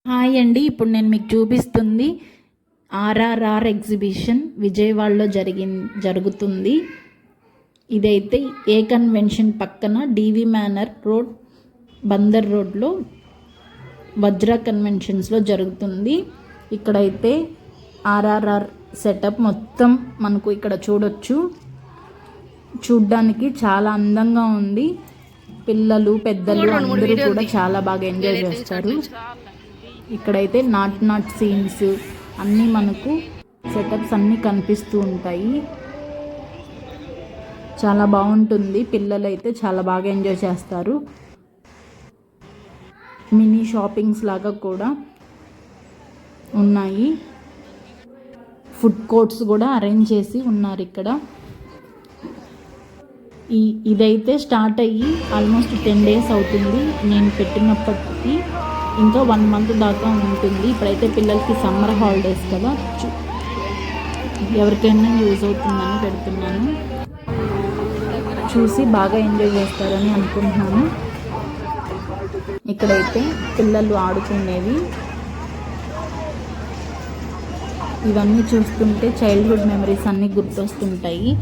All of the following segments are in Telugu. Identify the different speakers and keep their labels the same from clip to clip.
Speaker 1: హాయ్ అండి, ఇప్పుడు నేను మీకు చూపిస్తుంది ఆర్ఆర్ఆర్ ఎగ్జిబిషన్ విజయవాడలో జరుగుతుంది. ఇదైతే ఏ కన్వెన్షన్ పక్కన డివి మేనర్ రోడ్, బందర్ రోడ్లో వజ్ర కన్వెన్షన్స్లో జరుగుతుంది. ఇక్కడైతే ఆర్ఆర్ఆర్ సెటప్ మొత్తం మనకు ఇక్కడ చూడొచ్చు. చూడ్డానికి చాలా అందంగా ఉంది. పిల్లలు పెద్దలు అందరూ కూడా చాలా బాగా ఎంజాయ్ చేస్తారు. ఇక్కడైతే నాట్ సీన్స్ అన్నీ మనకు సెటప్స్ అన్నీ కనిపిస్తూ ఉంటాయి. చాలా బాగుంటుంది. పిల్లలు అయితే చాలా బాగా ఎంజాయ్ చేస్తారు. మినీ షాపింగ్స్ లాగా కూడా ఉన్నాయి. ఫుడ్ కోర్ట్స్ కూడా అరేంజ్ చేసి ఉన్నారు ఇక్కడ. ఇదైతే స్టార్ట్ అయ్యి ఆల్మోస్ట్ 10 days అవుతుంది. నేను పెట్టినప్పటికీ ఇంకా 1 month దాకా ఉంటుంది. ఇప్పుడైతే పిల్లలకి సమ్మర్ హాలిడేస్ కదా, ఎవరికైనా యూజ్ అవుతుందని పెడుతున్నాను. చూసి బాగా ఎంజాయ్ చేస్తారని అనుకుంటున్నాను. ఇక్కడైతే పిల్లలు ఆడుకునేవి ఇవన్నీ చూస్తుంటే చైల్డ్హుడ్ మెమరీస్ అన్నీ గుర్తొస్తుంటాయి.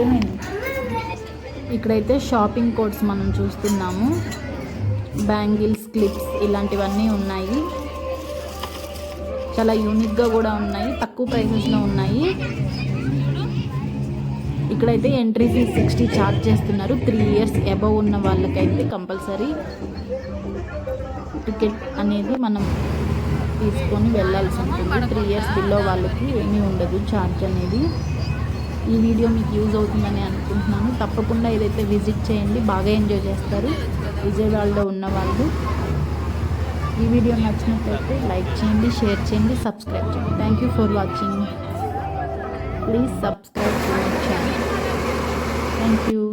Speaker 1: ఏమైంది? ఇక్కడైతే షాపింగ్ కోర్ట్స్ మనం చూస్తున్నాము. బ్యాంగిల్స్, క్లిప్స్ ఇలాంటివన్నీ ఉన్నాయి. చాలా యూనిక్గా కూడా ఉన్నాయి. తక్కువ ప్రైసెస్లో ఉన్నాయి. ఇక్కడైతే ఎంట్రీ ఫీజ్ 60 ఛార్జ్ చేస్తున్నారు. 3 years అబవ్ ఉన్న వాళ్ళకైతే కంపల్సరీ టికెట్ అనేది మనం తీసుకొని వెళ్ళాల్సి ఉంటుంది. 3 years బిలో వాళ్ళకి ఏమీ ఉండదు ఛార్జ్ అనేది. ఈ వీడియో మీకు యూజ్ అవుతుందని అనుకుంటున్నాను. తప్పకుండా ఇదైతే విజిట్ చేయండి, బాగా ఎంజాయ్ చేస్తారు విజయవాడలో ఉన్న వాళ్ళు. ఈ వీడియో నచ్చినట్లయితే లైక్ చేయండి, షేర్ చేయండి, సబ్స్క్రైబ్ చేయండి. Thank you for watching. Please subscribe to my channel. Thank you.